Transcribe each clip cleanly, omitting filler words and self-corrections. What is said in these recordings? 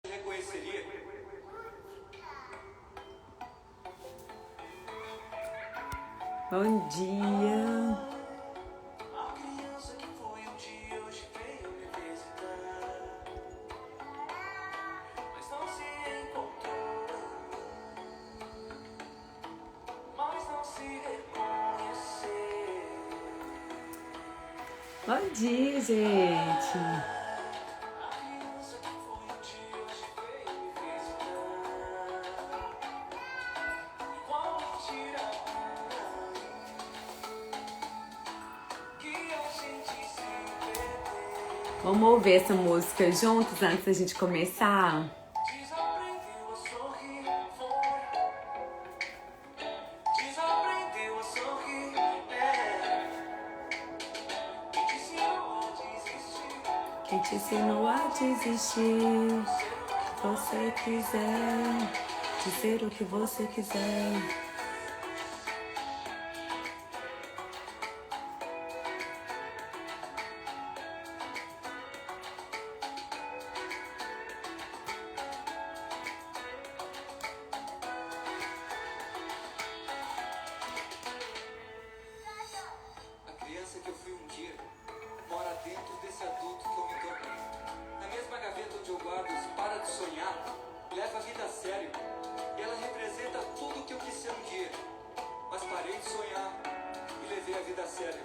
reconheceria. Bom dia. A criança que foi um dia hoje veio me visitar, mas não se encontrou, mas não se reconheceu. Bom dia, gente. A criança que foi um dia hoje veio me visitar, igual mentira que a gente se perdeu. Vamos ouvir essa música juntos antes da gente começar? Desaprendeu a sorrir, desaprendeu a sorrir, Quem te ensinou a desistir? Se você quiser dizer o que você quiser. A criança que eu fui um dia mora dentro desse adulto que eu me tornei. Na mesma gaveta onde eu guardo os para de sonhar, leva a vida a sério. E ela representa tudo que eu quis ser um dia. Mas parei de sonhar e levei a vida a sério.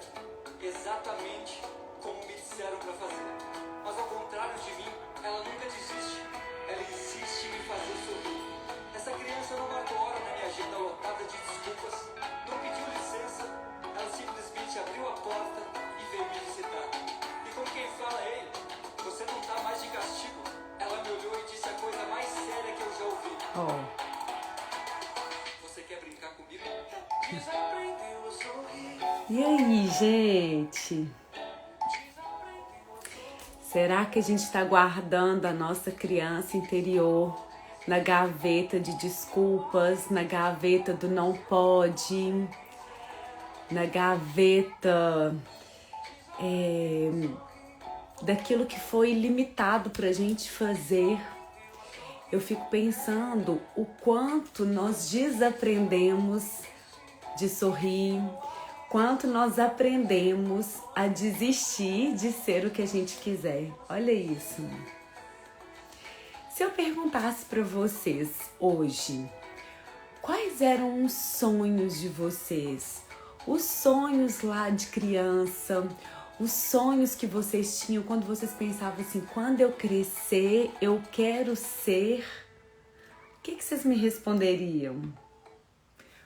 Exatamente como me disseram pra fazer. Mas ao contrário de mim, ela nunca desiste. Ela insiste em me fazer sorrir. Essa criança não marcou hora na minha agenda lotada de desculpas. Não pediu licença. Ela simplesmente abriu a porta e veio me visitar. E como quem fala, ei, você não tá mais de castigo. Ela me olhou e disse a coisa mais séria que eu já ouvi. Ó, Você quer brincar comigo? Desaprendeu a sorrir. e aí, gente? Será que a gente está guardando a nossa criança interior na gaveta de desculpas, na gaveta do não pode, na gaveta daquilo que foi limitado para a gente fazer? Eu fico pensando o quanto nós desaprendemos de sorrir, quanto nós aprendemos a desistir de ser o que a gente quiser. Olha isso. Se eu perguntasse para vocês hoje, quais eram os sonhos de vocês? Os sonhos lá de criança, os sonhos que vocês tinham quando vocês pensavam assim, quando eu crescer, eu quero ser. O que vocês me responderiam?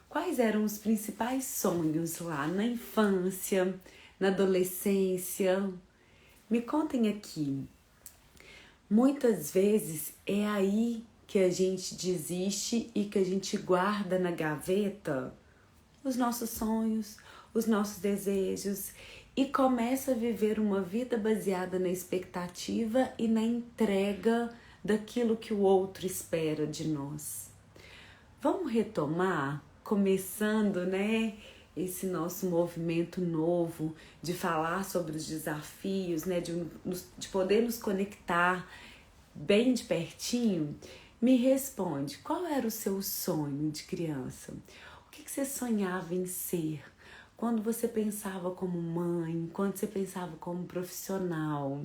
Quais eram os principais sonhos lá na infância, na adolescência? Me contem aqui. Muitas vezes é aí que a gente desiste e que a gente guarda na gaveta os nossos sonhos, os nossos desejos e começa a viver uma vida baseada na expectativa e na entrega daquilo que o outro espera de nós. Vamos retomar, começando, né, esse nosso movimento novo de falar sobre os desafios, né, de poder nos conectar bem de pertinho. Me responde, qual era o seu sonho de criança? O que você sonhava em ser? Quando você pensava como mãe, quando você pensava como profissional,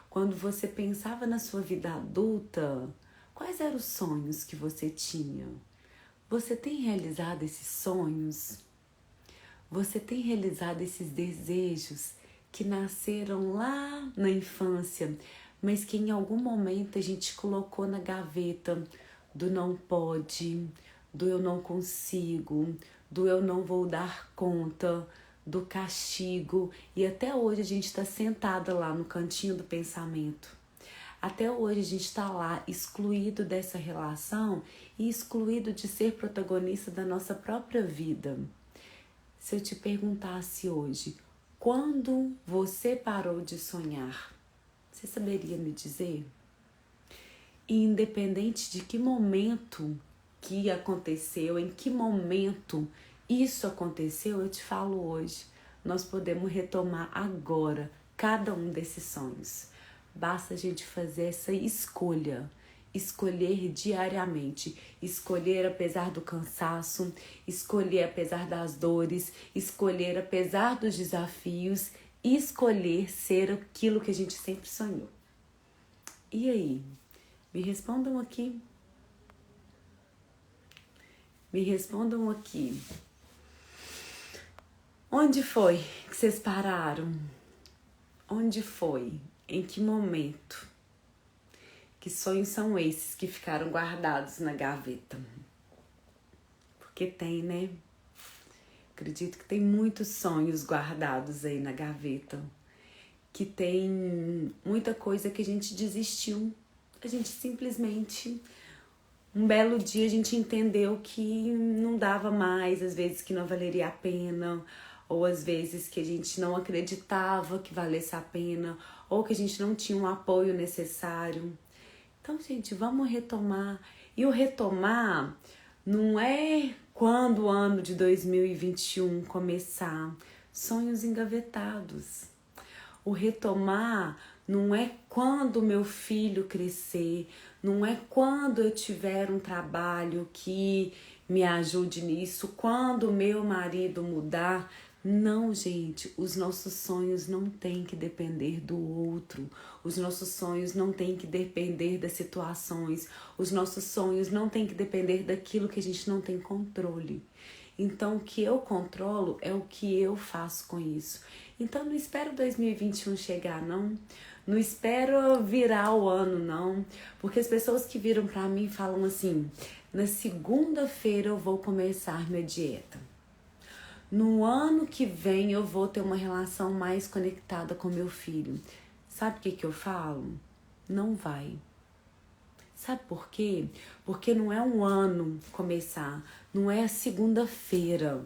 quando você pensava na sua vida adulta, quais eram os sonhos que você tinha? Você tem realizado esses sonhos? Você tem realizado esses desejos que nasceram lá na infância, mas que em algum momento a gente colocou na gaveta do não pode, do eu não consigo, do eu não vou dar conta, do castigo, e até hoje a gente está sentada lá no cantinho do pensamento. Até hoje a gente está lá excluído dessa relação e excluído de ser protagonista da nossa própria vida. Se eu te perguntasse hoje, quando você parou de sonhar, você saberia me dizer? E independente de que momento que aconteceu, em que momento isso aconteceu, eu te falo hoje. Nós podemos retomar agora cada um desses sonhos. Basta a gente fazer essa escolha escolher diariamente, escolher apesar do cansaço, escolher apesar das dores, escolher apesar dos desafios, escolher ser aquilo que a gente sempre sonhou. E aí? Me respondam aqui. Me respondam aqui. Onde foi que vocês pararam? Onde foi? Em que momento? Que sonhos são esses que ficaram guardados na gaveta? Porque tem, né? Acredito que tem muitos sonhos guardados aí na gaveta. Que tem muita coisa que a gente desistiu. A gente simplesmente, um belo dia, a gente entendeu que não dava mais, às vezes que não valeria a pena, ou às vezes que a gente não acreditava que valesse a pena, ou que a gente não tinha um apoio necessário. Então, gente, vamos retomar. E o retomar não é quando o ano de 2021 começar. Sonhos engavetados. O retomar não é quando meu filho crescer, não é quando eu tiver um trabalho que me ajude nisso, quando meu marido mudar. Não, gente, os nossos sonhos não têm que depender do outro. Os nossos sonhos não têm que depender das situações. Os nossos sonhos não têm que depender daquilo que a gente não tem controle. Então, o que eu controlo é o que eu faço com isso. Então, não espero 2021 chegar, não. Não espero virar o ano, não. Porque as pessoas que viram pra mim falam assim: na segunda-feira eu vou começar minha dieta. No ano que vem eu vou ter uma relação mais conectada com meu filho. Sabe o que eu falo? Não vai. Sabe por quê? Porque não é um ano começar, não é a segunda-feira.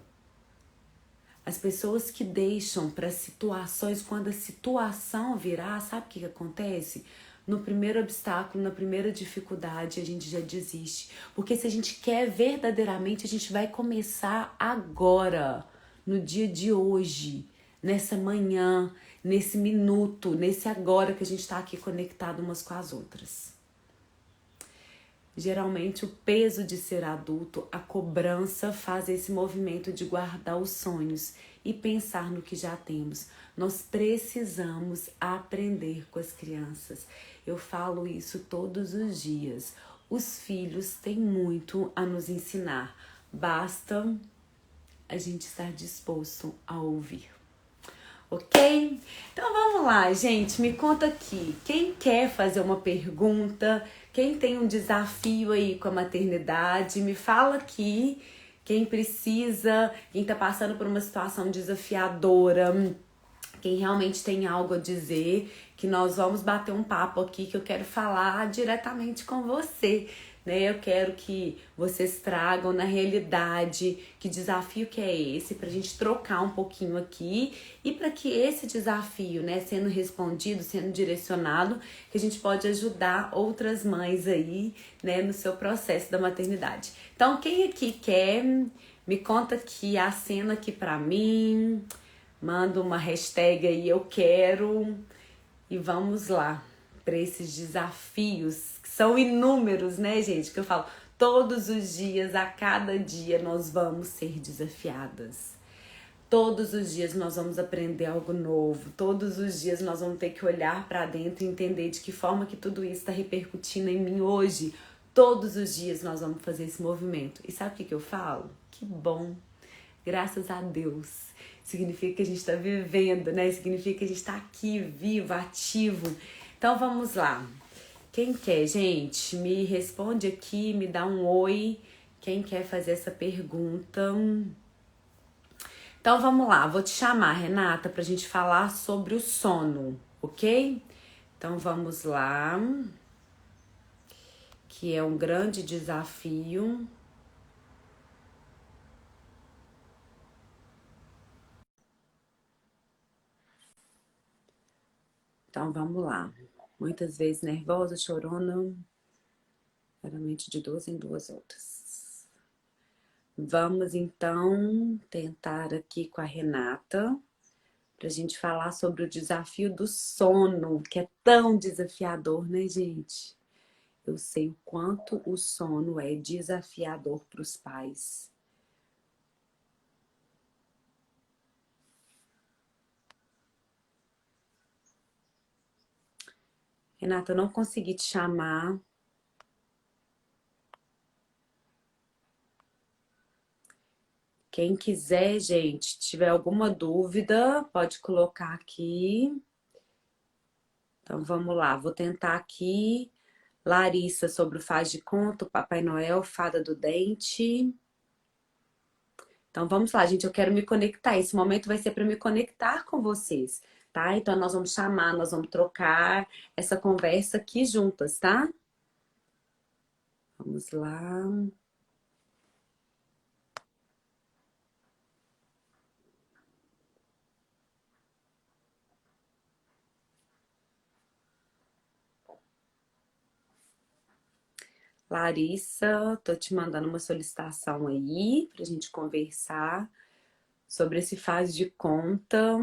As pessoas que deixam para situações, quando a situação virar, sabe o que acontece? No primeiro obstáculo, na primeira dificuldade, a gente já desiste. Porque se a gente quer verdadeiramente, a gente vai começar agora, no dia de hoje, nessa manhã, nesse minuto, nesse agora que a gente está aqui conectado umas com as outras. Geralmente o peso de ser adulto, a cobrança faz esse movimento de guardar os sonhos e pensar no que já temos. Nós precisamos aprender com as crianças. Eu falo isso todos os dias. Os filhos têm muito a nos ensinar. Basta a gente estar disposto a ouvir. Ok? Então vamos lá, gente, me conta aqui, quem quer fazer uma pergunta, quem tem um desafio aí com a maternidade, me fala aqui, quem precisa, quem tá passando por uma situação desafiadora, quem realmente tem algo a dizer, que nós vamos bater um papo aqui, que eu quero falar diretamente com você, né? Eu quero que vocês tragam na realidade que desafio que é esse, pra gente trocar um pouquinho aqui e para que esse desafio, né, sendo respondido, sendo direcionado, que a gente pode ajudar outras mães aí, né, no seu processo da maternidade. Então, quem aqui quer, me conta aqui, acena aqui pra mim, manda uma hashtag aí, eu quero, e vamos lá para esses desafios, que são inúmeros, né, gente? Que eu falo, todos os dias, a cada dia, nós vamos ser desafiadas. Todos os dias nós vamos aprender algo novo. Todos os dias nós vamos ter que olhar para dentro e entender de que forma que tudo isso está repercutindo em mim hoje. Todos os dias nós vamos fazer esse movimento. E sabe o que eu falo? Que bom. Graças a Deus. Significa que a gente está vivendo, né? Significa que a gente está aqui, vivo, ativo. Então vamos lá. Quem quer, gente? Me responde aqui, me dá um oi. Quem quer fazer essa pergunta? Então vamos lá, vou te chamar, Renata, pra gente falar sobre o sono, ok? Então vamos lá. Que é um grande desafio. Então vamos lá. Muitas vezes nervosa, chorona, geralmente de 2 em 2 horas. Vamos então tentar aqui com a Renata pra gente falar sobre o desafio do sono, que é tão desafiador, né, gente? eu sei o quanto o sono é desafiador para os pais. Renata, eu não consegui te chamar. Quem quiser, gente, tiver alguma dúvida, pode colocar aqui. Então, vamos lá. Vou tentar aqui. Larissa, sobre o faz de conta, o Papai Noel, Fada do Dente. Então, vamos lá, gente. Eu quero me conectar. Esse momento vai ser para me conectar com vocês, tá? Então, nós vamos chamar, nós vamos trocar essa conversa aqui juntas, tá? Vamos lá. Larissa, tô te mandando uma solicitação aí pra gente conversar sobre esse faz de conta,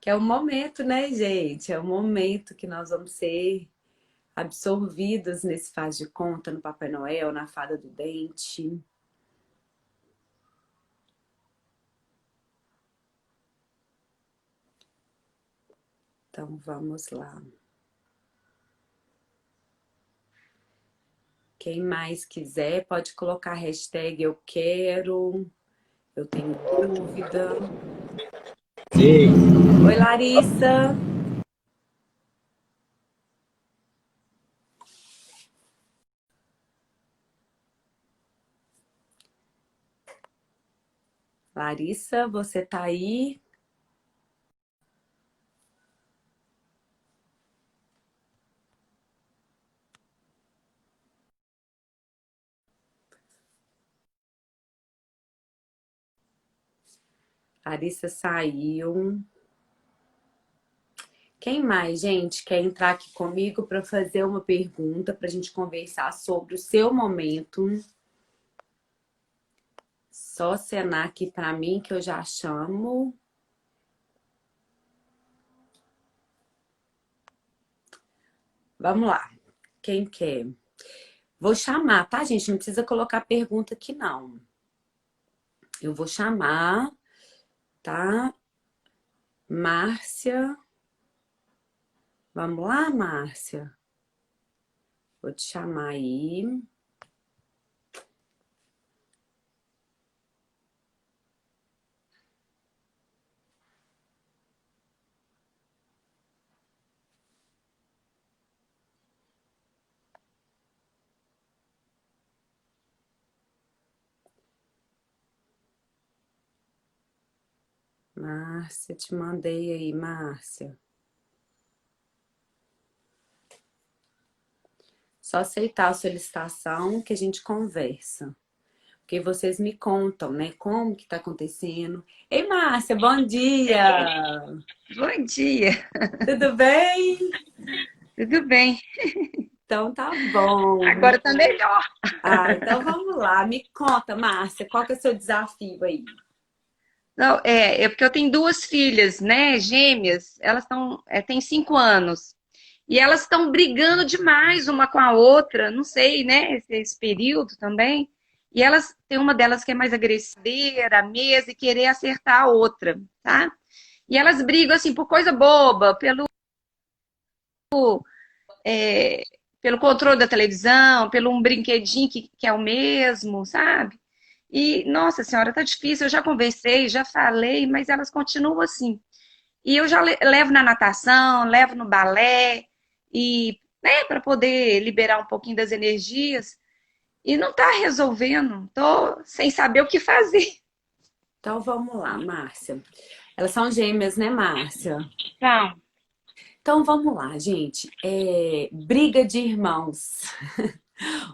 que é o momento, né, gente? É o momento que nós vamos ser absorvidas nesse faz de conta, no Papai Noel, na Fada do Dente. Então, vamos lá. Quem mais quiser, pode colocar a hashtag eu quero, eu tenho dúvida. Sim. Oi, Larissa. Larissa, você tá aí? Larissa saiu. Quem mais, gente, quer entrar aqui comigo para fazer uma pergunta para a gente conversar sobre o seu momento? Só acenar aqui para mim que eu já chamo. Vamos lá. Quem quer? Vou chamar, tá, gente? Não precisa colocar pergunta aqui, não. Eu vou chamar, tá? Márcia. Vamos lá, Márcia? Vou te chamar aí. Márcia, te mandei aí, Márcia. Só aceitar a solicitação que a gente conversa. Porque vocês me contam, né? Como que tá acontecendo. Ei, Márcia, bom dia! Bom dia, Tudo bem? tudo bem? Então tá bom. Agora tá melhor. Ah, então vamos lá. Me conta, Márcia, qual que é o seu desafio aí? Não, é porque eu tenho duas filhas, né, gêmeas, elas têm 5 anos, e elas estão brigando demais uma com a outra, não sei, né, esse período também, e elas, tem uma delas que é mais agressiva, a mesa, e querer acertar a outra, tá? E elas brigam, assim, por coisa boba, é, pelo controle da televisão, pelo um brinquedinho que é o mesmo, sabe? E, nossa senhora, tá difícil. Eu já conversei, já falei, mas elas continuam assim. E eu já levo na natação, levo no balé, e, né, para poder liberar um pouquinho das energias. E não tá resolvendo. Tô sem saber o que fazer. Então vamos lá, Márcia. Elas são gêmeas, né, Márcia? Então, Então vamos lá, gente. Briga de irmãos.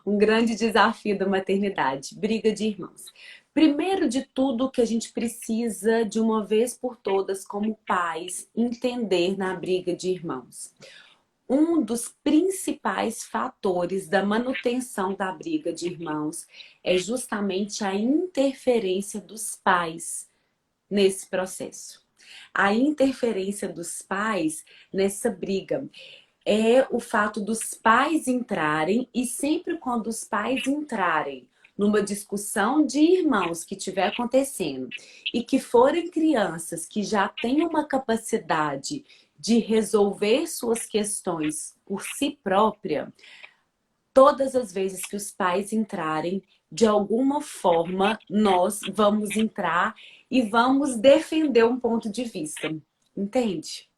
Um grande desafio da maternidade. Briga de irmãos. Primeiro de tudo, que a gente precisa, de uma vez por todas, como pais, entender na briga de irmãos. Um dos principais fatores da manutenção da briga de irmãos é justamente a interferência dos pais nesse processo. A interferência dos pais nessa briga. é o fato dos pais entrarem, e sempre quando os pais entrarem numa discussão de irmãos que estiver acontecendo e que forem crianças que já têm uma capacidade de resolver suas questões por si própria, todas as vezes que os pais entrarem, de alguma forma, nós vamos entrar e vamos defender um ponto de vista. Entende?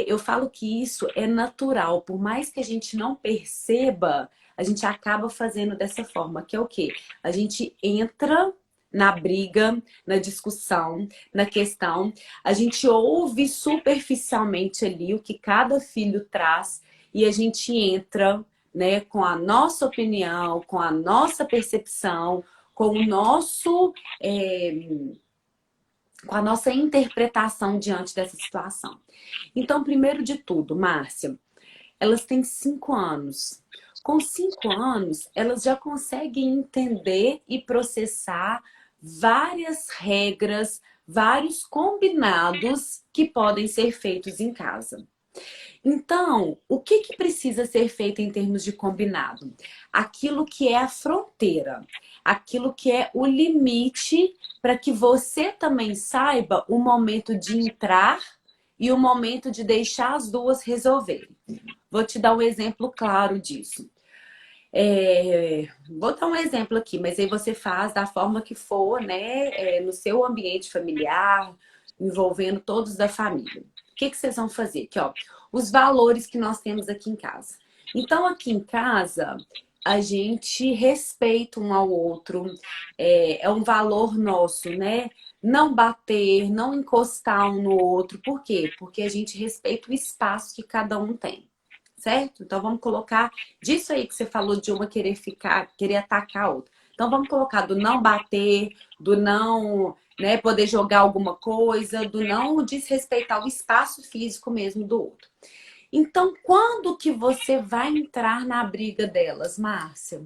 Eu falo que isso é natural, por mais que a gente não perceba, a gente acaba fazendo dessa forma, que é o quê? A gente entra na briga, na discussão, na questão, a gente ouve superficialmente ali o que cada filho traz e a gente entra, né, com a nossa opinião, com a nossa percepção, com o nosso, com a nossa interpretação diante dessa situação. Então, primeiro de tudo, Márcia, elas têm 5 anos. Com 5 anos, elas já conseguem entender e processar várias regras, vários combinados que podem ser feitos em casa. Então, o que que precisa ser feito em termos de combinado? Aquilo que é a fronteira, aquilo que é o limite para que você também saiba o momento de entrar e o momento de deixar as duas resolverem. Vou te dar um exemplo claro disso. Vou dar um exemplo aqui, mas aí você faz da forma que for, né? No seu ambiente familiar, envolvendo todos da família. O que que vocês vão fazer? Aqui, ó, os valores que nós temos aqui em casa. Então, aqui em casa, a gente respeita um ao outro, é um valor nosso, né? Não bater, não encostar um no outro. Por quê? Porque a gente respeita o espaço que cada um tem. Certo? Então vamos colocar disso aí que você falou de uma querer atacar a outra. Então vamos colocar do não bater, do não, né, poder jogar alguma coisa, do não desrespeitar o espaço físico mesmo do outro. Então, quando que você vai entrar na briga delas, Márcia?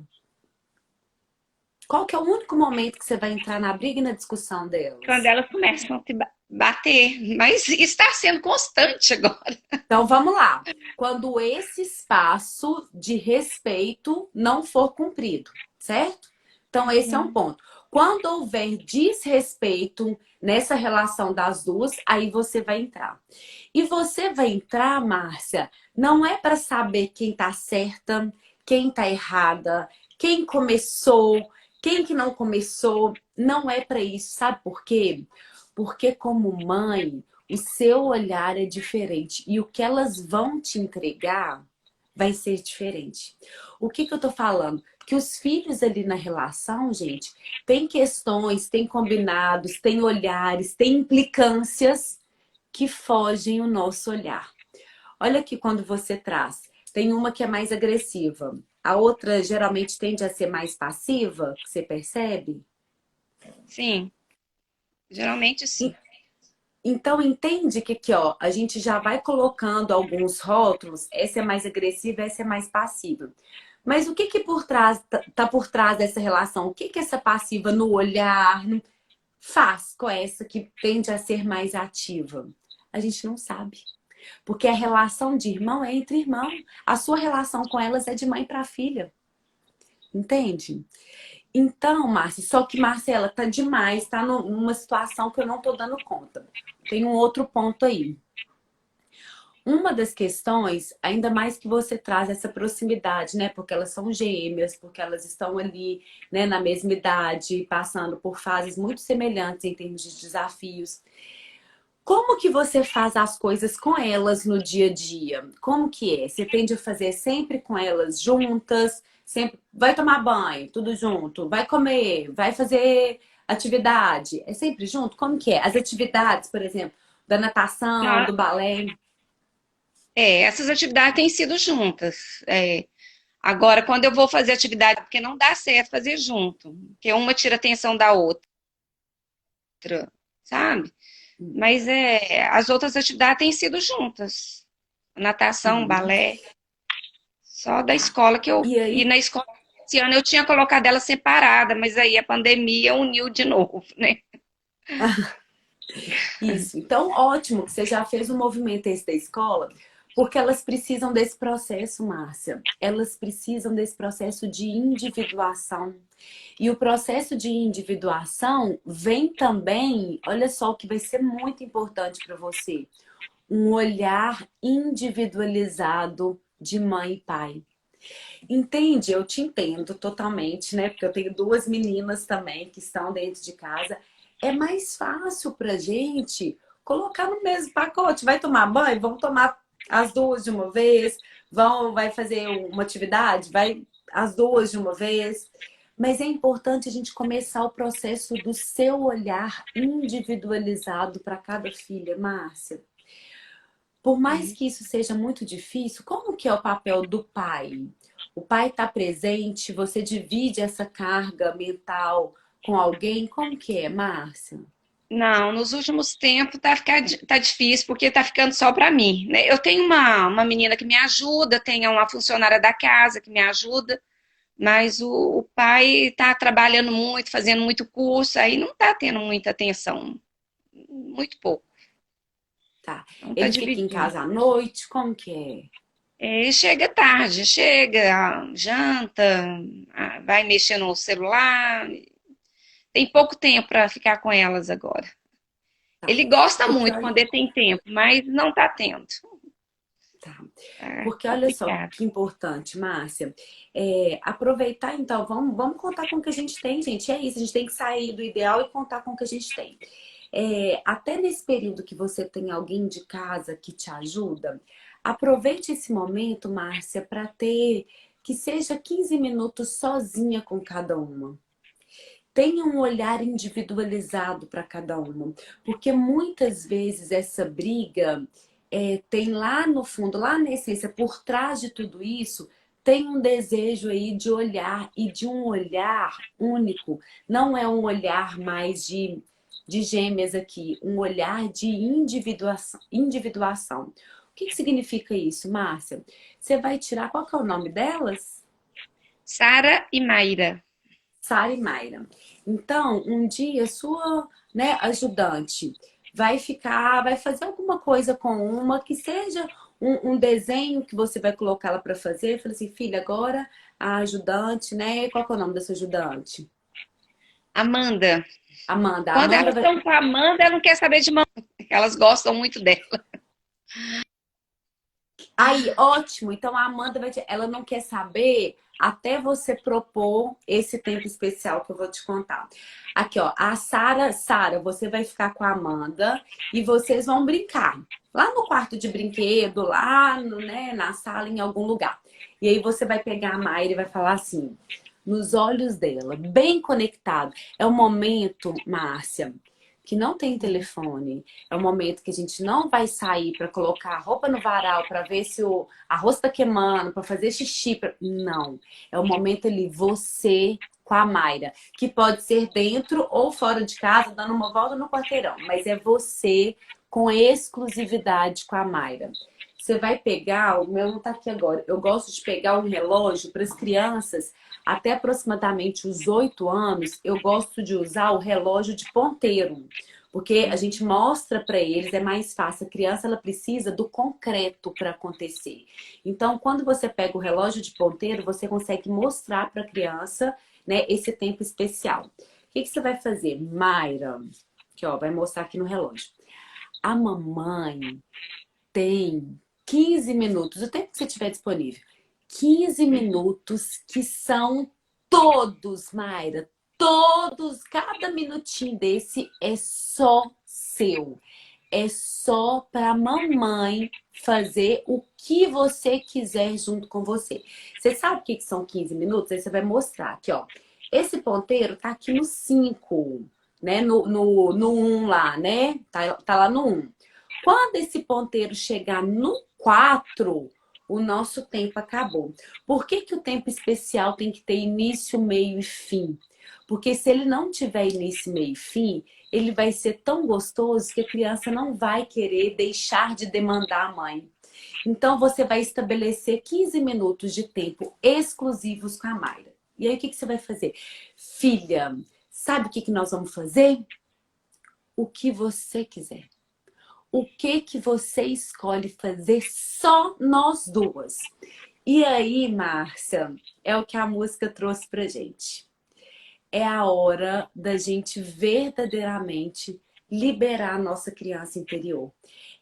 Qual que é o único momento que você vai entrar na briga e na discussão Quando delas? elas começam a se bater. Mas está sendo constante agora. Então vamos lá. Quando esse espaço de respeito não for cumprido, certo? Então esse é um ponto. Quando houver desrespeito nessa relação das duas, aí você vai entrar. E você vai entrar, Márcia, não é para saber quem tá certa, quem tá errada, quem começou, quem que não começou. Não é para isso. Sabe por quê? Porque como mãe, o seu olhar é diferente e o que elas vão te entregar vai ser diferente. O que que eu tô falando? Que os filhos ali na relação, gente, tem questões, tem combinados, tem olhares, tem implicâncias que fogem o nosso olhar. Olha aqui quando você traz. Tem uma que é mais agressiva. A outra geralmente tende a ser mais passiva, que você percebe? Sim, geralmente sim. Então, entende que aqui, ó, a gente já vai colocando alguns rótulos, essa é mais agressiva, essa é mais passiva. Mas o que que tá por trás dessa relação? O que que essa passiva no olhar faz com essa que tende a ser mais ativa? A gente não sabe. Porque a relação de irmão é entre irmão. A sua relação com elas é de mãe para filha. Entende? Então, Márcia, só que Marcela tá demais, tá numa situação que eu não tô dando conta. Tem um outro ponto aí. Uma das questões, ainda mais que você traz essa proximidade, né? Porque elas são gêmeas, porque elas estão ali, né, na mesma idade, passando por fases muito semelhantes em termos de desafios. Como que você faz as coisas com elas no dia a dia? Como que é? Você tende a fazer sempre com elas juntas? Sempre vai tomar banho, tudo junto? Vai comer? Vai fazer atividade? É sempre junto? Como que é? As atividades, por exemplo, da natação, Não, do balé? essas atividades têm sido juntas. Agora, quando eu vou fazer atividade, porque não dá certo fazer junto, porque uma tira a atenção da outra, sabe? Mas as outras atividades têm sido juntas. Natação, Uhum. balé, só da Tá. escola que eu. E E aí? na escola, esse ano eu tinha colocado ela separada, mas aí a pandemia uniu de novo, né? Isso. Então, ótimo que você já fez o movimento esse da escola, Porque elas precisam desse processo, Márcia. Elas precisam desse processo de individuação. E o processo de individuação vem também, olha só o que vai ser muito importante para você, um olhar individualizado de mãe e pai. Entende? Eu te entendo totalmente, né? Porque eu tenho duas meninas também que estão dentro de casa. É mais fácil pra gente colocar no mesmo pacote. Vai tomar banho? Vamos tomar as duas de uma vez. Vai fazer uma atividade? Vai as duas de uma vez. Mas é importante a gente começar o processo do seu olhar individualizado para cada filha, Márcia. Por mais que isso seja muito difícil, como que é o papel do pai? O pai está presente, você divide essa carga mental com alguém? Como que é, Márcia? Não, nos últimos tempos tá difícil, porque tá ficando só para mim, né? Eu tenho uma menina que me ajuda, tenho uma funcionária da casa que me ajuda, mas o pai tá trabalhando muito, fazendo muito curso, aí não tá tendo muita atenção, muito pouco. Tá. Então tá Ele fica em dividindo. casa à noite? Como que é? É, chega tarde, chega, janta, vai mexer no celular. Tem pouco tempo para ficar com elas agora. Tá. Ele gosta Porque muito olha, quando ele tem tempo, mas não tá tendo. tá. É Porque olha só complicado. que importante, Márcia. Aproveitar, então, vamos contar com o que a gente tem, gente. É isso, a gente tem que sair do ideal e contar com o que a gente tem. Até nesse período que você tem alguém de casa que te ajuda, aproveite esse momento, Márcia, para ter que seja 15 minutos sozinha com cada uma. Tenha um olhar individualizado para cada uma, porque muitas vezes essa briga tem lá no fundo, lá na essência, por trás de tudo isso, tem um desejo aí de olhar e de um olhar único. Não é um olhar mais de gêmeas aqui, um olhar de individuação. O que significa isso, Márcia? Você vai tirar, qual que é o nome delas? Sara e Mayra. Sara e Mayra. Então, um dia sua, né, ajudante vai fazer alguma coisa com uma que seja um desenho que você vai colocar ela para fazer. Fala assim, filha, agora a ajudante, né? Qual que é o nome dessa ajudante? Amanda. Amanda. A Quando Amanda elas vai. estão com a Amanda, ela não quer saber de mamãe. Elas gostam muito dela. Aí, ótimo. Então a Amanda ela não quer saber até você propor esse tempo especial que eu vou te contar. Aqui, ó, a Sara, você vai ficar com a Amanda e vocês vão brincar. Lá no quarto de brinquedo, lá no, né, na sala, em algum lugar. E aí você vai pegar a Mayra e vai falar assim, nos olhos dela, bem conectado. É o momento, Márcia, que não tem telefone. É o momento que a gente não vai sair para colocar a roupa no varal para ver se o arroz está queimando, para fazer xixi. Não. É o momento ali, você com a Mayra, que pode ser dentro ou fora de casa, dando uma volta no quarteirão, mas é você com exclusividade com a Mayra. Você vai pegar, o meu não tá aqui agora, eu gosto de pegar um relógio para as crianças até aproximadamente os 8 anos, eu gosto de usar o relógio de ponteiro. Porque a gente mostra para eles, é mais fácil. A criança ela precisa do concreto para acontecer. Então, quando você pega o relógio de ponteiro, você consegue mostrar para a criança, né, esse tempo especial. O que você vai fazer? Mayra, que ó, vai mostrar aqui no relógio. A mamãe tem 15 minutos, o tempo que você tiver disponível. 15 minutos que são todos, Mayra, todos, cada minutinho desse é só seu. É só para mamãe fazer o que você quiser junto com você. Você sabe o que são 15 minutos? Aí você vai mostrar aqui, ó. Esse ponteiro tá aqui no 5, né? No 1 lá, né? Tá lá no 1. Quando esse ponteiro chegar no 4, o nosso tempo acabou. Por que que o tempo especial tem que ter início, meio e fim? Porque se ele não tiver início, meio e fim, ele vai ser tão gostoso que a criança não vai querer deixar de demandar a mãe. Então você vai estabelecer 15 minutos de tempo exclusivos com a Mayra. E aí o que que você vai fazer? Filha, sabe o que que nós vamos fazer? O que você quiser. o que que você escolhe fazer só nós duas? E aí, Márcia, é o que a música trouxe pra gente. É a hora da gente verdadeiramente liberar a nossa criança interior.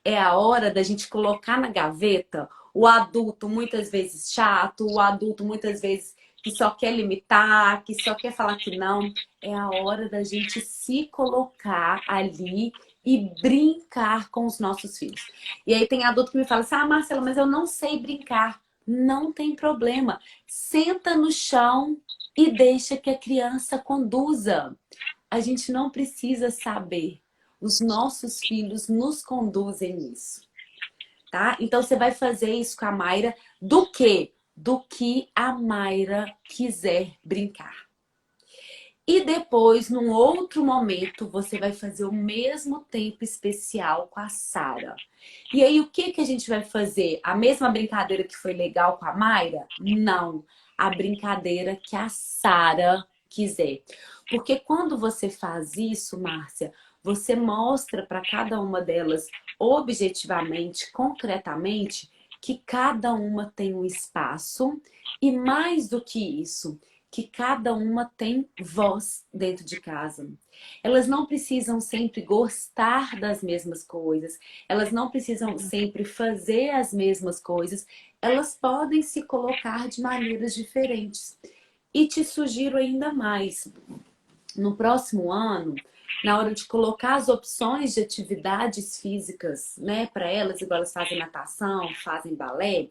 É a hora da gente colocar na gaveta o adulto muitas vezes chato, o adulto muitas vezes que só quer limitar, que só quer falar que não. É a hora da gente se colocar ali e brincar com os nossos filhos. E aí tem adulto que me fala assim: ah, Marcela, mas eu não sei brincar. Não tem problema. Senta no chão e deixa que a criança conduza. A gente não precisa saber. Os nossos filhos nos conduzem nisso, tá? Então você vai fazer isso com a Mayra do quê? Do que a Mayra quiser brincar. E depois, num outro momento, você vai fazer o mesmo tempo especial com a Sara. E aí, o que que a gente vai fazer? A mesma brincadeira que foi legal com a Mayra? Não. A brincadeira que a Sara quiser. Porque quando você faz isso, Márcia, você mostra para cada uma delas objetivamente, concretamente, que cada uma tem um espaço e mais do que isso, que cada uma tem voz dentro de casa. Elas não precisam sempre gostar das mesmas coisas, elas não precisam sempre fazer as mesmas coisas, elas podem se colocar de maneiras diferentes. E te sugiro ainda mais, no próximo ano, na hora de colocar as opções de atividades físicas, né, para elas, igual elas fazem natação, fazem balé,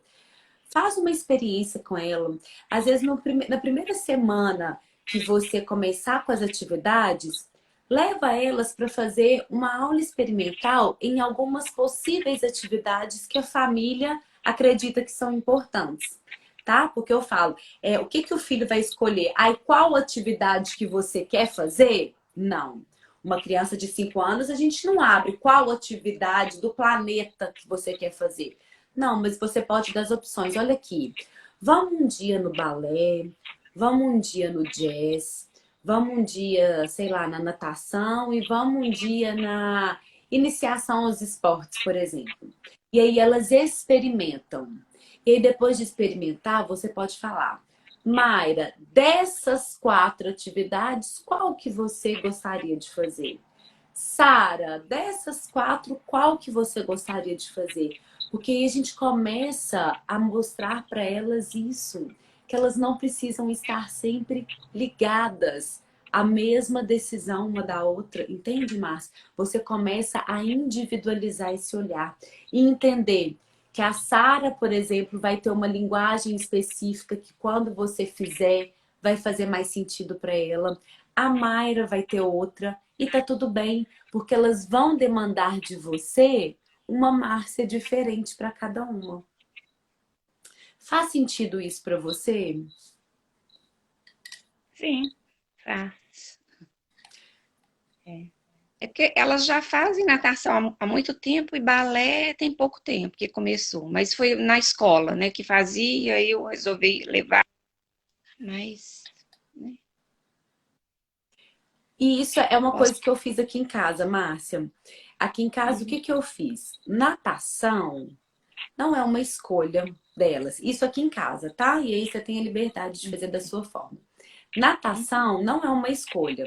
faz uma experiência com ela. Às vezes, na primeira semana que você começar com as atividades, leva elas para fazer uma aula experimental em algumas possíveis atividades que a família acredita que são importantes. Tá? Porque eu falo, o que que o filho vai escolher? Aí, qual atividade que você quer fazer? Não. Uma criança de 5 anos, a gente não abre qual atividade do planeta que você quer fazer. Não, mas você pode dar as opções. Olha aqui, vamos um dia no balé, vamos um dia no jazz, vamos um dia, sei lá, na natação e vamos um dia na iniciação aos esportes, por exemplo. E aí elas experimentam. E aí depois de experimentar, você pode falar: Mayra, dessas 4 atividades, qual que você gostaria de fazer? Sara, dessas 4, qual que você gostaria de fazer? Porque aí a gente começa a mostrar para elas isso, que elas não precisam estar sempre ligadas à mesma decisão uma da outra, entende, Márcia? Você começa a individualizar esse olhar e entender que a Sara, por exemplo, vai ter uma linguagem específica que quando você fizer, vai fazer mais sentido para ela. A Mayra vai ter outra e tá tudo bem, porque elas vão demandar de você uma Márcia diferente para cada uma. Faz sentido isso para você? Sim, faz. É porque elas já fazem natação há muito tempo e balé tem pouco tempo que começou. Mas foi na escola, né, que fazia, aí eu resolvi levar. Mas, né, E isso é uma posso. coisa que eu fiz aqui em casa, Márcia. Aqui em casa, o que que eu fiz? Natação não é uma escolha delas. Isso aqui em casa, tá? E aí você tem a liberdade de fazer da sua forma. Natação não é uma escolha.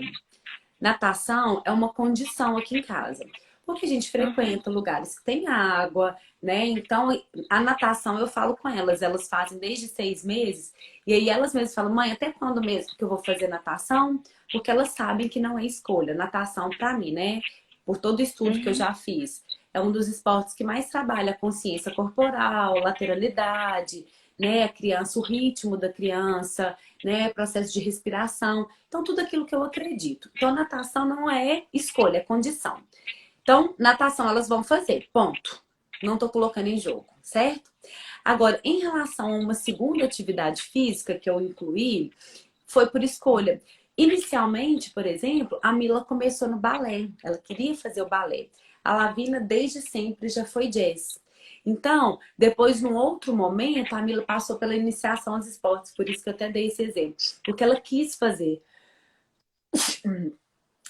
Natação é uma condição aqui em casa. Porque a gente Uhum. frequenta lugares que tem água, né? Então, a natação eu falo com elas, elas fazem desde 6 meses, e aí elas mesmas falam: mãe, até quando mesmo que eu vou fazer natação? Porque elas sabem que não é escolha. Natação, pra mim, né? Por todo estudo que eu Uhum. já fiz, é um dos esportes que mais trabalha a consciência corporal, lateralidade, né? A criança, o ritmo da criança, né? Processo de respiração. Então, tudo aquilo que eu acredito. Então, natação não é escolha, é condição. Então, natação elas vão fazer, ponto. Não tô colocando em jogo, certo? Agora, em relação a uma segunda atividade física que eu incluí, foi por escolha. Inicialmente, por exemplo, a Mila começou no balé. Ela queria fazer o balé. A Lavina, desde sempre, já foi jazz. Então, depois, num outro momento, a Mila passou pela iniciação aos esportes. Por isso que eu até dei esse exemplo. Porque ela quis fazer.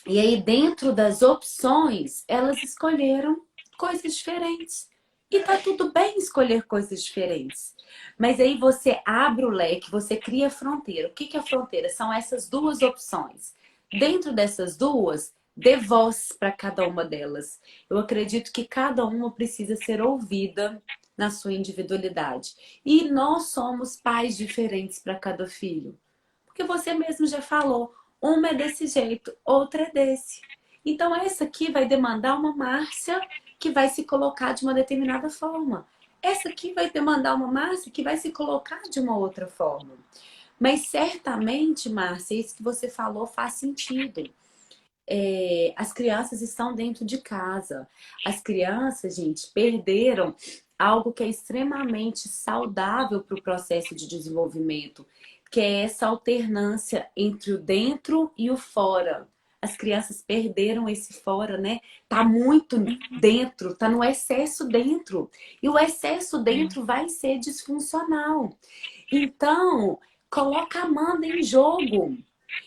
E aí, dentro das opções, elas escolheram coisas diferentes. E tá tudo bem escolher coisas diferentes. Mas aí você abre o leque, você cria fronteira. O que que é fronteira? São essas duas opções. Dentro dessas duas, dê voz para cada uma delas. Eu acredito que cada uma precisa ser ouvida na sua individualidade. E nós somos pais diferentes para cada filho. Porque você mesmo já falou, uma é desse jeito, outra é desse. Então essa aqui vai demandar uma Márcia que vai se colocar de uma determinada forma. Essa aqui vai demandar uma Márcia que vai se colocar de uma outra forma. Mas certamente, Márcia, isso que você falou faz sentido. As crianças estão dentro de casa. As crianças, gente, perderam algo que é extremamente saudável para o processo de desenvolvimento, que é essa alternância entre o dentro e o fora. As crianças perderam esse fora, né? Tá muito dentro, tá no excesso dentro. E o excesso dentro vai ser disfuncional. Então, coloca a Amanda em jogo.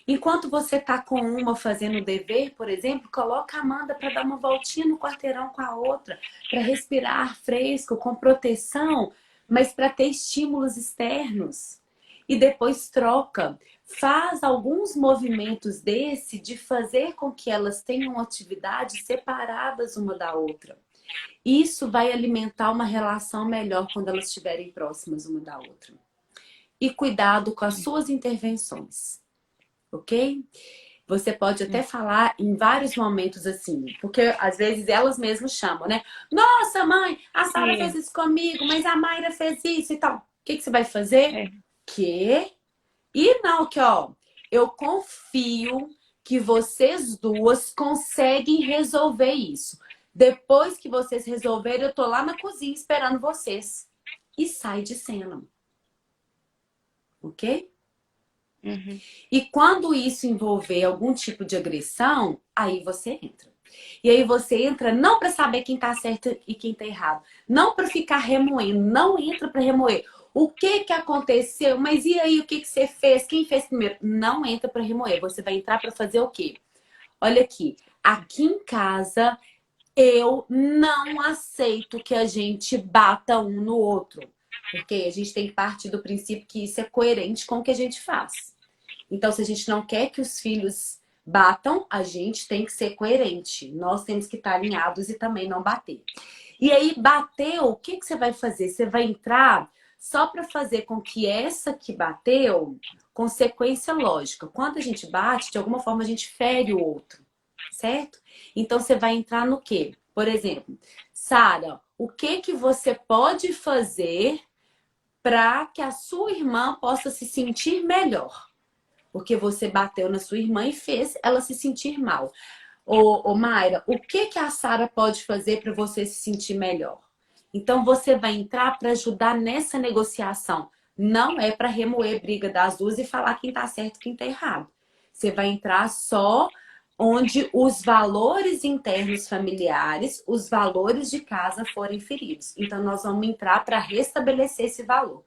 Enquanto você tá com uma fazendo o dever, por exemplo, coloca a Amanda para dar uma voltinha no quarteirão com a outra, para respirar ar fresco, com proteção, mas para ter estímulos externos. E depois troca. Faz alguns movimentos desse de fazer com que elas tenham atividades separadas uma da outra. Isso vai alimentar uma relação melhor quando elas estiverem próximas uma da outra. E cuidado com as suas intervenções. Ok? Você pode até falar em vários momentos assim, porque às vezes elas mesmas chamam, né? Nossa, mãe, a Sara fez isso comigo, mas a Mayra fez isso e tal. O que que você vai fazer? Que? E não, que ó, eu confio que vocês duas conseguem resolver isso. Depois que vocês resolverem, eu tô lá na cozinha esperando vocês. E sai de cena. Ok? Uhum. E quando isso envolver algum tipo de agressão, aí você entra. E aí você entra não para saber quem tá certo e quem tá errado. Não para ficar remoendo. Não entra para remoer. O que que aconteceu? Mas e aí, o que que você fez? Quem fez primeiro? Não entra para remoer. Você vai entrar para fazer o quê? Olha aqui. Aqui em casa, eu não aceito que a gente bata um no outro. Porque a gente tem que partir do princípio que isso é coerente com o que a gente faz. Então, se a gente não quer que os filhos batam, a gente tem que ser coerente. Nós temos que estar alinhados e também não bater. E aí, bateu, o que que você vai fazer? Você vai entrar só para fazer com que essa que bateu, consequência lógica. Quando a gente bate, de alguma forma a gente fere o outro, certo? Então, você vai entrar no quê? Por exemplo, Sara, o que que você pode fazer para que a sua irmã possa se sentir melhor? Porque você bateu na sua irmã e fez ela se sentir mal. Ô Mayra, o que que a Sara pode fazer para você se sentir melhor? Então você vai entrar para ajudar nessa negociação. Não é para remover briga das duas e falar quem tá certo e quem tá errado. Você vai entrar só onde os valores internos familiares, os valores de casa forem feridos. Então nós vamos entrar para restabelecer esse valor.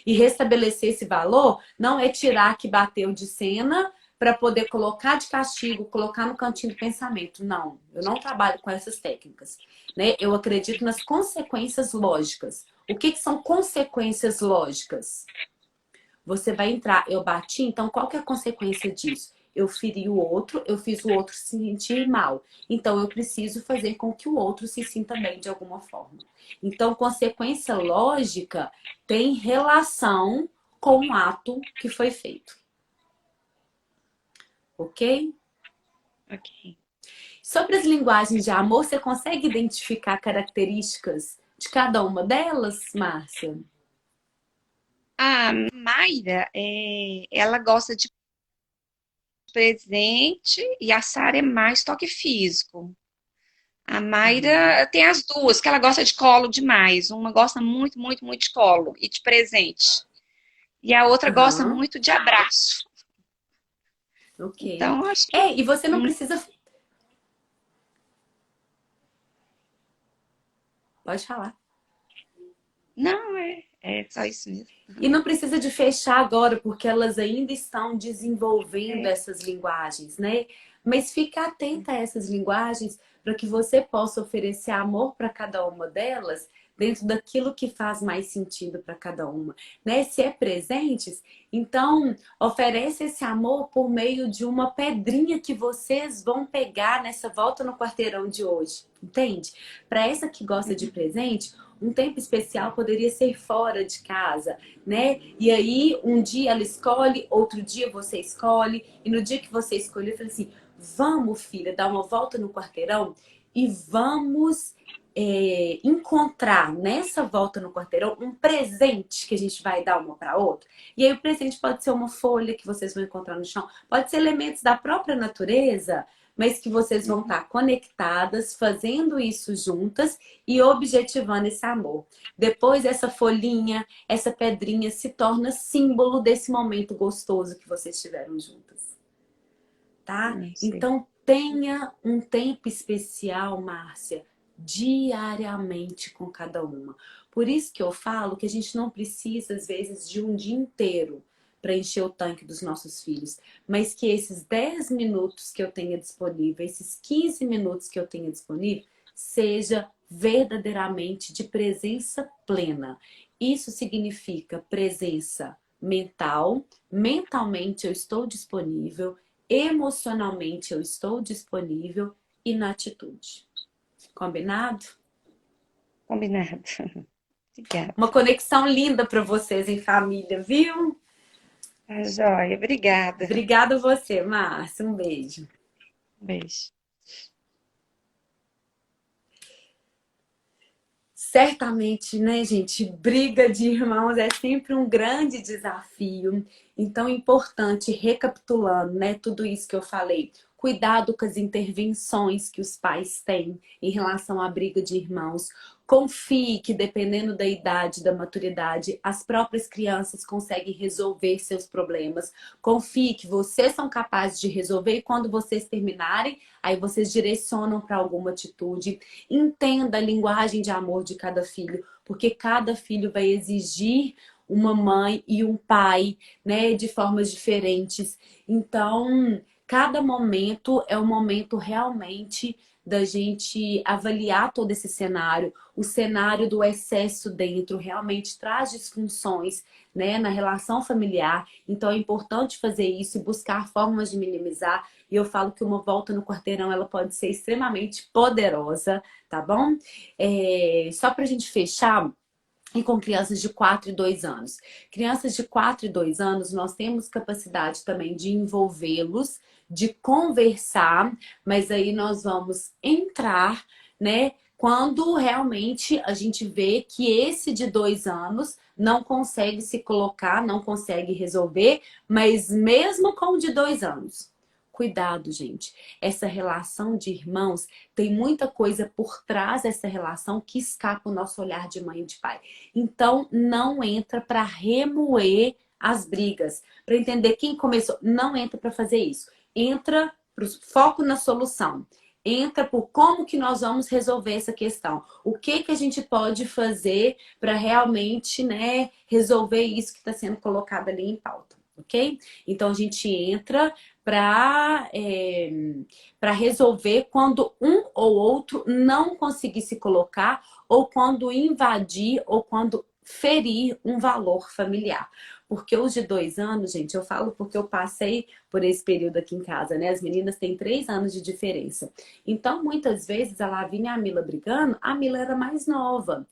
E restabelecer esse valor não é tirar que bateu de cena para poder colocar de castigo, colocar no cantinho do pensamento. Não, eu não trabalho com essas técnicas, né? Eu acredito nas consequências lógicas. O que que são consequências lógicas? Você vai entrar, eu bati, então qual que é a consequência disso? Eu feri o outro, eu fiz o outro se sentir mal. Então eu preciso fazer com que o outro se sinta bem de alguma forma. Então, consequência lógica tem relação com o ato que foi feito. Ok? Ok. Sobre as linguagens de amor, você consegue identificar características de cada uma delas, Márcia? A Mayra, ela gosta de presente e a Sara é mais toque físico. A Mayra tem as duas, que ela gosta de colo demais. Uma gosta muito, muito, muito de colo e de presente. E a outra gosta Aham, muito de abraço. ok. Então, acho que. E você não precisa. Pode falar. Não, é só isso mesmo. E não precisa de fechar agora, porque elas ainda estão desenvolvendo É. essas linguagens, né? Mas fique atenta a essas linguagens para que você possa oferecer amor para cada uma delas dentro daquilo que faz mais sentido para cada uma, né? Se é presentes, então oferece esse amor por meio de uma pedrinha que vocês vão pegar nessa volta no quarteirão de hoje, entende? Para essa que gosta de presente, um tempo especial poderia ser fora de casa, né? E aí um dia ela escolhe, outro dia você escolhe, e no dia que você escolher, eu falei assim: vamos, filha, dar uma volta no quarteirão e vamos encontrar nessa volta no quarteirão um presente que a gente vai dar uma para outra. E aí o presente pode ser uma folha que vocês vão encontrar no chão, pode ser elementos da própria natureza, mas que vocês vão estar conectadas, fazendo isso juntas e objetivando esse amor. Depois essa folhinha, essa pedrinha se torna símbolo desse momento gostoso que vocês tiveram juntas. Tá? Então tenha um tempo especial, Márcia, diariamente com cada uma. Por isso que eu falo que a gente não precisa, às vezes, de um dia inteiro para encher o tanque dos nossos filhos, mas que esses 10 minutos que eu tenha disponível, esses 15 minutos que eu tenha disponível, seja verdadeiramente de presença plena. Isso significa presença mental, mentalmente eu estou disponível, emocionalmente eu estou disponível e na atitude. Combinado? Combinado. Obrigada. Uma conexão linda para vocês em família, viu? Tá joia, obrigada. Obrigada a você, Márcia. Um beijo. Beijo. Certamente, né, gente? Briga de irmãos é sempre um grande desafio. Então, é importante, recapitulando, né, tudo isso que eu falei. Cuidado com as intervenções que os pais têm em relação à briga de irmãos. Confie que, dependendo da idade, da maturidade, as próprias crianças conseguem resolver seus problemas. Confie que vocês são capazes de resolver e quando vocês terminarem, aí vocês direcionam para alguma atitude. Entenda a linguagem de amor de cada filho, porque cada filho vai exigir uma mãe e um pai, né, de formas diferentes. Então, cada momento é um momento realmente da gente avaliar todo esse cenário. O cenário do excesso dentro realmente traz disfunções, né, na relação familiar. Então é importante fazer isso e buscar formas de minimizar. E eu falo que uma volta no quarteirão ela pode ser extremamente poderosa, tá bom? Só pra gente fechar, e com crianças de 4 e 2 anos. Crianças de 4 e 2 anos, nós temos capacidade também de envolvê-los, de conversar, mas aí nós vamos entrar, né, quando realmente a gente vê que esse de 2 anos não consegue se colocar, não consegue resolver, mas mesmo com o de 2 anos. Cuidado, gente. Essa relação de irmãos tem muita coisa por trás dessa relação que escapa o nosso olhar de mãe e de pai. Então, não entra para remoer as brigas, para entender quem começou. Não entra para fazer isso. Entra para o foco na solução. Entra por como que nós vamos resolver essa questão. O que que a gente pode fazer para realmente, né, resolver isso que está sendo colocado ali em pauta, ok? Então, a gente entra para resolver quando um ou outro não conseguir se colocar ou quando invadir ou quando ferir um valor familiar. Porque os de 2 anos, gente, eu falo porque eu passei por esse período aqui em casa, né? As meninas têm 3 anos de diferença. Então, muitas vezes, a Lavínia e a Mila brigando, a Mila era mais nova.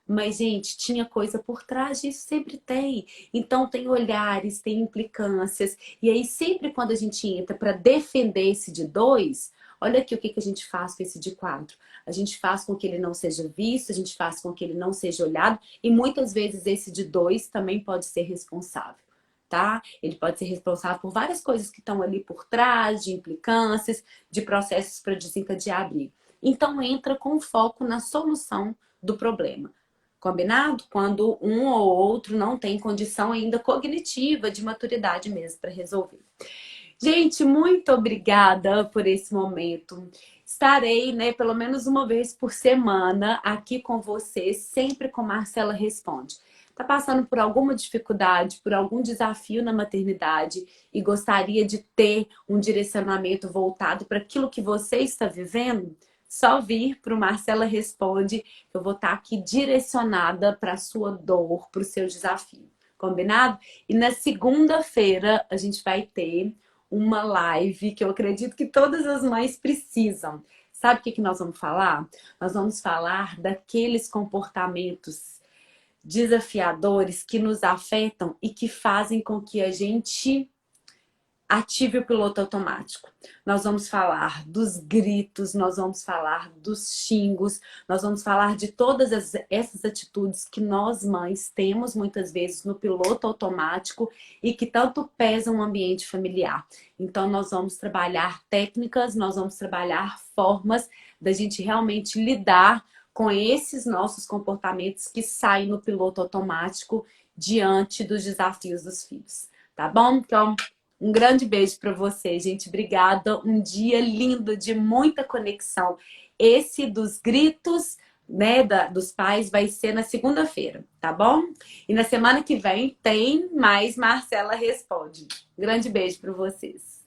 Mas, gente, tinha coisa por trás disso, sempre tem. Então, tem olhares, tem implicâncias. E aí, sempre quando a gente entra para defender esse de 2, olha aqui o que a gente faz com esse de 4. A gente faz com que ele não seja visto, a gente faz com que ele não seja olhado. E muitas vezes esse de 2 também pode ser responsável, tá? Ele pode ser responsável por várias coisas que estão ali por trás, de implicâncias, de processos para desencadear a briga. Então, entra com foco na solução do problema. Combinado? Quando um ou outro não tem condição ainda cognitiva de maturidade mesmo para resolver. Gente, muito obrigada por esse momento. Estarei, né, pelo menos uma vez por semana aqui com vocês, sempre com Marcela Responde. está passando por alguma dificuldade, por algum desafio na maternidade e gostaria de ter um direcionamento voltado para aquilo que você está vivendo, só vir para o Marcela Responde, que eu vou estar aqui direcionada para a sua dor, para o seu desafio. Combinado? E na segunda-feira a gente vai ter uma live que eu acredito que todas as mães precisam. Sabe o que nós vamos falar? Nós vamos falar daqueles comportamentos desafiadores que nos afetam e que fazem com que a gente ative o piloto automático. Nós vamos falar dos gritos, nós vamos falar dos xingos, nós vamos falar de todas essas atitudes que nós mães temos muitas vezes no piloto automático e que tanto pesam o ambiente familiar. Então nós vamos trabalhar técnicas, nós vamos trabalhar formas da gente realmente lidar com esses nossos comportamentos que saem no piloto automático diante dos desafios dos filhos. Tá bom? Então, um grande beijo para você, gente. Obrigada. Um dia lindo de muita conexão. Esse dos gritos, né, dos pais vai ser na segunda-feira, tá bom? E na semana que vem tem mais Marcela Responde. Grande beijo para vocês.